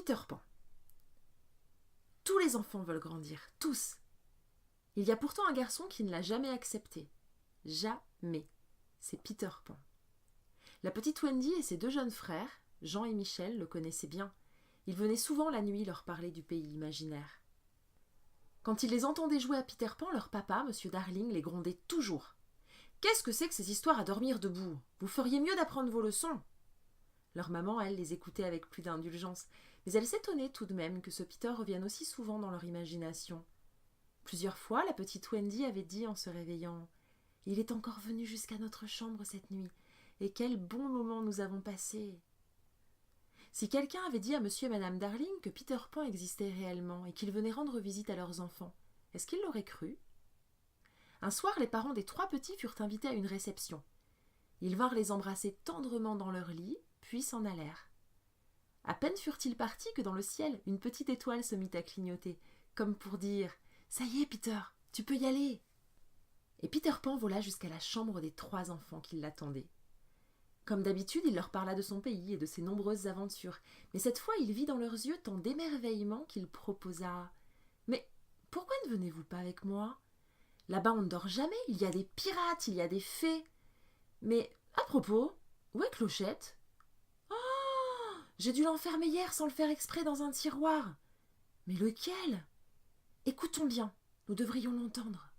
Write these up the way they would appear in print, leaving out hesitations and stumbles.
Peter Pan. Tous les enfants veulent grandir, tous. Il y a pourtant un garçon qui ne l'a jamais accepté. Jamais. C'est Peter Pan. La petite Wendy et ses deux jeunes frères, Jean et Michel, le connaissaient bien. Ils venaient souvent la nuit leur parler du pays imaginaire. Quand ils les entendaient jouer à Peter Pan, leur papa, M. Darling, les grondait toujours. « Qu'est-ce que c'est que ces histoires à dormir debout ? Vous feriez mieux d'apprendre vos leçons !» Leur maman, elle, les écoutait avec plus d'indulgence, mais elle s'étonnait tout de même que ce Peter revienne aussi souvent dans leur imagination. Plusieurs fois, la petite Wendy avait dit en se réveillant « Il est encore venu jusqu'à notre chambre cette nuit, et quel bon moment nous avons passé !» Si quelqu'un avait dit à M. et Mme Darling que Peter Pan existait réellement et qu'il venait rendre visite à leurs enfants, est-ce qu'ils l'auraient cru ? Un soir, les parents des 3 petits furent invités à une réception. Ils vinrent les embrasser tendrement dans leur lit, puis s'en allèrent. À peine furent-ils partis que dans le ciel, une petite étoile se mit à clignoter, comme pour dire « Ça y est, Peter, tu peux y aller !» Et Peter Pan vola jusqu'à la chambre des 3 enfants qui l'attendaient. Comme d'habitude, il leur parla de son pays et de ses nombreuses aventures, mais cette fois il vit dans leurs yeux tant d'émerveillement qu'il proposa « Mais pourquoi ne venez-vous pas avec moi ? Là-bas on ne dort jamais, il y a des pirates, il y a des fées. Mais à propos, où est Clochette ? Oh, j'ai dû l'enfermer hier sans le faire exprès dans un tiroir. Mais lequel ? Écoutons bien, nous devrions l'entendre. »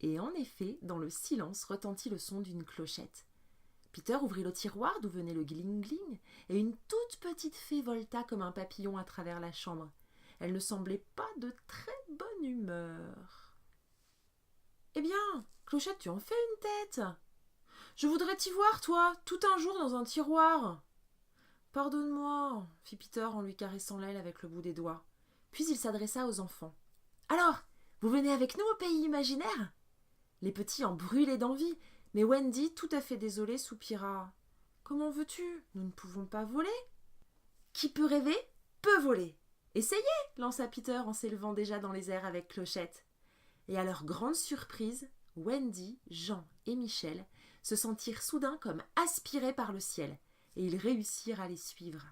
Et en effet, dans le silence retentit le son d'une clochette. Peter ouvrit le tiroir d'où venait le gling-gling, et une toute petite fée volta comme un papillon à travers la chambre. Elle ne semblait pas de très bonne humeur. « Eh bien, Clochette, tu en fais une tête. Je voudrais t'y voir, toi, tout un jour dans un tiroir. »« Pardonne-moi, fit Peter en lui caressant l'aile avec le bout des doigts. Puis il s'adressa aux enfants. « Alors, vous venez avec nous au pays imaginaire ?» Les petits en brûlaient d'envie, mais Wendy, tout à fait désolée, soupira. « Comment veux-tu ? Nous ne pouvons pas voler. »« Qui peut rêver, peut voler. Essayez !» lança Peter en s'élevant déjà dans les airs avec Clochette. Et à leur grande surprise, Wendy, Jean et Michel se sentirent soudain comme aspirés par le ciel, et ils réussirent à les suivre.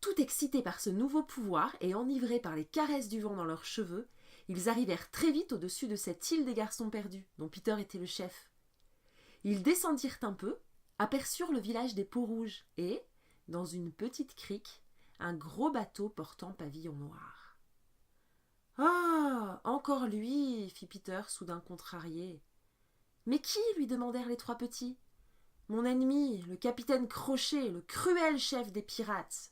Tout excités par ce nouveau pouvoir et enivrés par les caresses du vent dans leurs cheveux, ils arrivèrent très vite au-dessus de cette île des garçons perdus, dont Peter était le chef. Ils descendirent un peu, aperçurent le village des Peaux-Rouges et, dans une petite crique, un gros bateau portant pavillon noir. « Ah, encore lui !» fit Peter, soudain contrarié. « Mais qui ?» lui demandèrent les 3 petits. « Mon ennemi, le capitaine Crochet, le cruel chef des pirates. »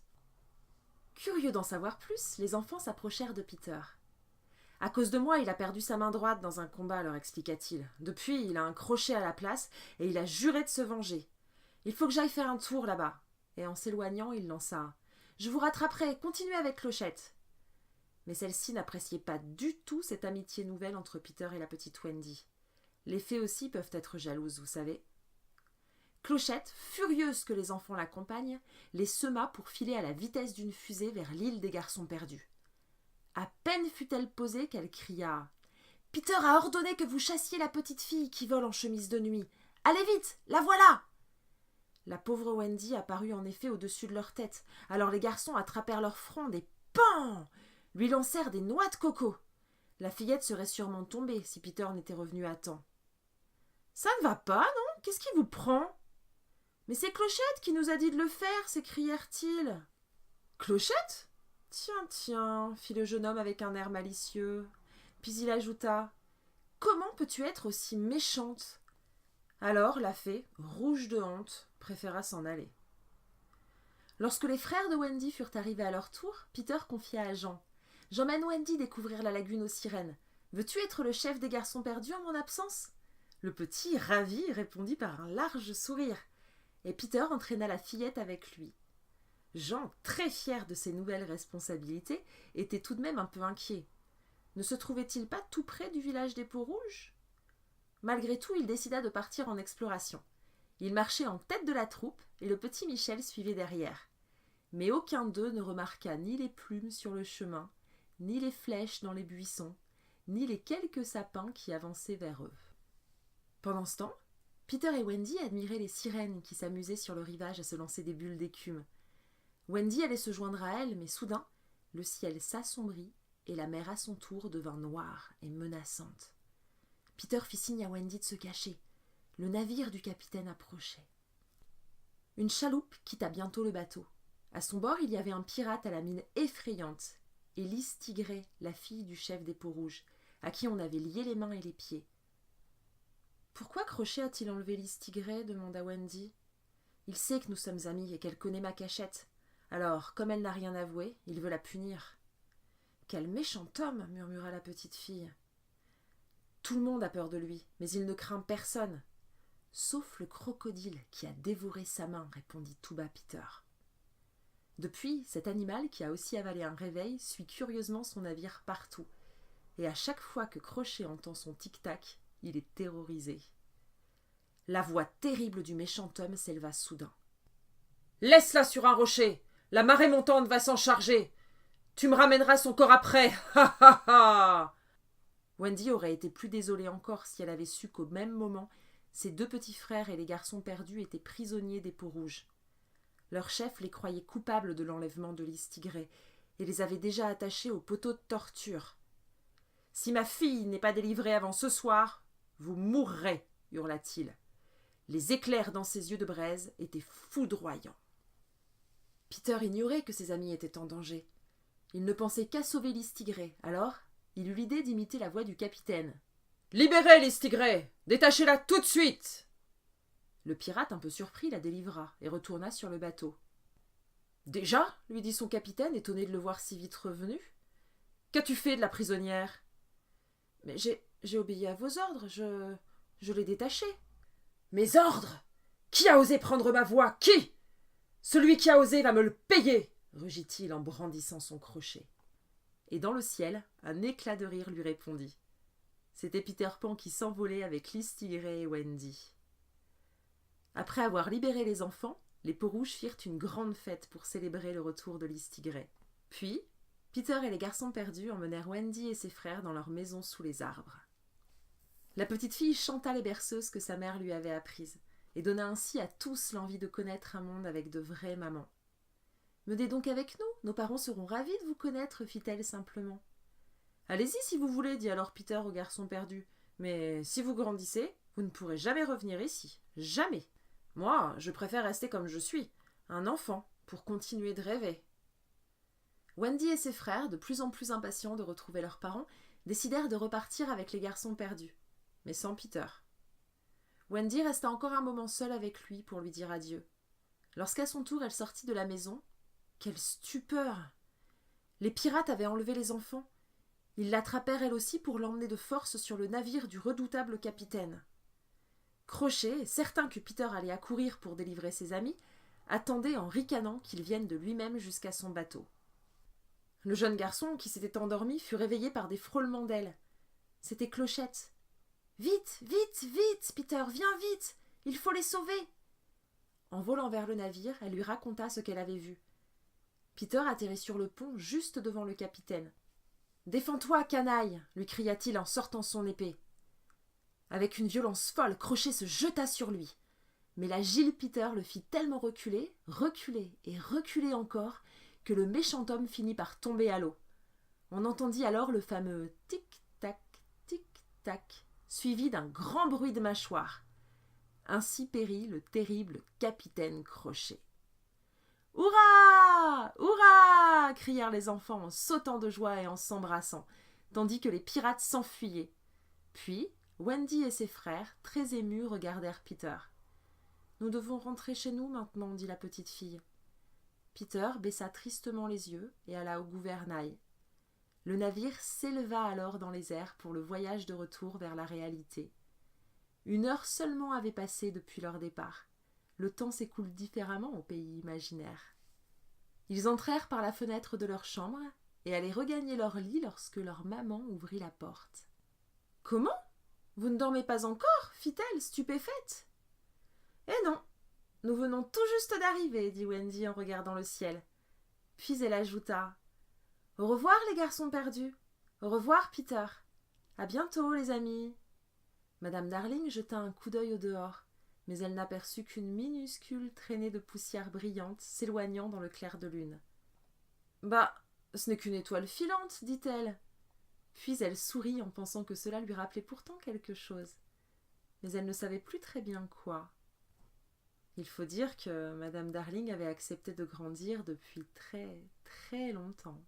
Curieux d'en savoir plus, les enfants s'approchèrent de Peter. « À cause de moi, il a perdu sa main droite dans un combat, leur expliqua-t-il. Depuis, il a un crochet à la place et il a juré de se venger. Il faut que j'aille faire un tour là-bas. » Et en s'éloignant, il lança « Je vous rattraperai, continuez avec Clochette. » Mais celle-ci n'appréciait pas du tout cette amitié nouvelle entre Peter et la petite Wendy. Les fées aussi peuvent être jalouses, vous savez. Clochette, furieuse que les enfants l'accompagnent, les sema pour filer à la vitesse d'une fusée vers l'île des garçons perdus. À peine fut-elle posée qu'elle cria « Peter a ordonné que vous chassiez la petite fille qui vole en chemise de nuit. Allez vite, la voilà !» La pauvre Wendy apparut en effet au-dessus de leur tête. Alors les garçons attrapèrent leur fronde et pan ! Lui lancèrent des noix de coco. La fillette serait sûrement tombée si Peter n'était revenu à temps. « Ça ne va pas, non ? Qu'est-ce qui vous prend ?»« Mais c'est Clochette qui nous a dit de le faire !» s'écrièrent-ils. « Clochette ? Tiens, tiens, fit le jeune homme avec un air malicieux. Puis il ajouta « Comment peux-tu être aussi méchante ?» Alors la fée, rouge de honte, préféra s'en aller. Lorsque les frères de Wendy furent arrivés à leur tour, Peter confia à Jean « J'emmène Wendy découvrir la lagune aux sirènes. Veux-tu être le chef des garçons perdus en mon absence ?» Le petit, ravi, répondit par un large sourire, et Peter entraîna la fillette avec lui. Jean, très fier de ses nouvelles responsabilités, était tout de même un peu inquiet. Ne se trouvait-il pas tout près du village des Peaux-Rouges ? Malgré tout, il décida de partir en exploration. Il marchait en tête de la troupe et le petit Michel suivait derrière. Mais aucun d'eux ne remarqua ni les plumes sur le chemin, ni les flèches dans les buissons, ni les quelques sapins qui avançaient vers eux. Pendant ce temps, Peter et Wendy admiraient les sirènes qui s'amusaient sur le rivage à se lancer des bulles d'écume. Wendy allait se joindre à elle, mais soudain, le ciel s'assombrit et la mer à son tour devint noire et menaçante. Peter fit signe à Wendy de se cacher. Le navire du capitaine approchait. Une chaloupe quitta bientôt le bateau. À son bord, il y avait un pirate à la mine effrayante, et Lys Tigray, la fille du chef des Peaux-Rouges, à qui on avait lié les mains et les pieds. « Pourquoi Crochet a-t-il enlevé Lys Tigray » demanda Wendy. « Il sait que nous sommes amis et qu'elle connaît ma cachette. Alors, comme elle n'a rien avoué, il veut la punir. »« Quel méchant homme » murmura la petite fille. « Tout le monde a peur de lui, mais il ne craint personne. »« Sauf le crocodile qui a dévoré sa main » répondit tout bas Peter. Depuis, cet animal, qui a aussi avalé un réveil, suit curieusement son navire partout. Et à chaque fois que Crochet entend son tic-tac, il est terrorisé. La voix terrible du méchant homme s'éleva soudain. « Laisse-la sur un rocher. La marée montante va s'en charger. Tu me ramèneras son corps après. Ha ha ha !» Wendy aurait été plus désolée encore si elle avait su qu'au même moment, ses deux petits frères et les garçons perdus étaient prisonniers des Peaux-Rouges. Leur chef les croyait coupables de l'enlèvement de Lys Tigray et les avait déjà attachés au poteau de torture. « Si ma fille n'est pas délivrée avant ce soir, vous mourrez » hurla-t-il. Les éclairs dans ses yeux de braise étaient foudroyants. Peter ignorait que ses amis étaient en danger. Il ne pensait qu'à sauver Lys Tigray. Alors, il eut l'idée d'imiter la voix du capitaine. « Libérez Lys Tigray! Détachez-la tout de suite !» Le pirate, un peu surpris, la délivra et retourna sur le bateau. « Déjà » lui dit son capitaine, étonné de le voir si vite revenu. « Qu'as-tu fait de la prisonnière ?»« Mais j'ai obéi à vos ordres, je l'ai détachée. »« Mes ordres ? Qui a osé prendre ma voix ? Qui ? Celui qui a osé va me le payer !» rugit-il en brandissant son crochet. Et dans le ciel, un éclat de rire lui répondit. C'était Peter Pan qui s'envolait avec Lys Tigray et Wendy. Après avoir libéré les enfants, les Peaux-Rouges firent une grande fête pour célébrer le retour de Lys Tigray. Puis, Peter et les garçons perdus emmenèrent Wendy et ses frères dans leur maison sous les arbres. La petite fille chanta les berceuses que sa mère lui avait apprises et donna ainsi à tous l'envie de connaître un monde avec de vraies mamans. « Menez donc avec nous, nos parents seront ravis de vous connaître, fit-elle simplement. « Allez-y si vous voulez, dit alors Peter aux garçons perdus. Mais si vous grandissez, vous ne pourrez jamais revenir ici. Jamais. Moi, je préfère rester comme je suis, un enfant, pour continuer de rêver. » Wendy et ses frères, de plus en plus impatients de retrouver leurs parents, décidèrent de repartir avec les garçons perdus, mais sans Peter. Wendy resta encore un moment seule avec lui pour lui dire adieu. Lorsqu'à son tour elle sortit de la maison, quelle stupeur! Les pirates avaient enlevé les enfants. Ils l'attrapèrent elle aussi pour l'emmener de force sur le navire du redoutable capitaine. Crochet, certain que Peter allait accourir pour délivrer ses amis, attendait en ricanant qu'il vienne de lui-même jusqu'à son bateau. Le jeune garçon, qui s'était endormi, fut réveillé par des frôlements d'ailes. C'était Clochette. « Vite, vite, vite, Peter, viens vite! Il faut les sauver !» En volant vers le navire, elle lui raconta ce qu'elle avait vu. Peter atterrit sur le pont juste devant le capitaine. « Défends-toi, canaille !» lui cria-t-il en sortant son épée. Avec une violence folle, Crochet se jeta sur lui. Mais l'agile Peter le fit tellement reculer, reculer et reculer encore, que le méchant homme finit par tomber à l'eau. On entendit alors le fameux tic-tac, tic-tac, suivi d'un grand bruit de mâchoire. Ainsi périt le terrible capitaine Crochet. « Hurrah! Hurrah !» crièrent les enfants en sautant de joie et en s'embrassant, tandis que les pirates s'enfuyaient. Puis, Wendy et ses frères, très émus, regardèrent Peter. « Nous devons rentrer chez nous maintenant, » dit la petite fille. Peter baissa tristement les yeux et alla au gouvernail. Le navire s'éleva alors dans les airs pour le voyage de retour vers la réalité. 1 heure seulement avait passé depuis leur départ. Le temps s'écoule différemment au pays imaginaire. Ils entrèrent par la fenêtre de leur chambre et allaient regagner leur lit lorsque leur maman ouvrit la porte. « Comment ? Vous ne dormez pas encore ?» fit-elle, stupéfaite. « Eh non, nous venons tout juste d'arriver, » dit Wendy en regardant le ciel. Puis elle ajouta « Au revoir les garçons perdus. Au revoir Peter. À bientôt les amis. » Madame Darling jeta un coup d'œil au dehors. mais elle n'aperçut qu'une minuscule traînée de poussière brillante s'éloignant dans le clair de lune. « Bah, ce n'est qu'une étoile filante, dit-elle. » Puis elle sourit en pensant que cela lui rappelait pourtant quelque chose. Mais elle ne savait plus très bien quoi. Il faut dire que Madame Darling avait accepté de grandir depuis très, très longtemps.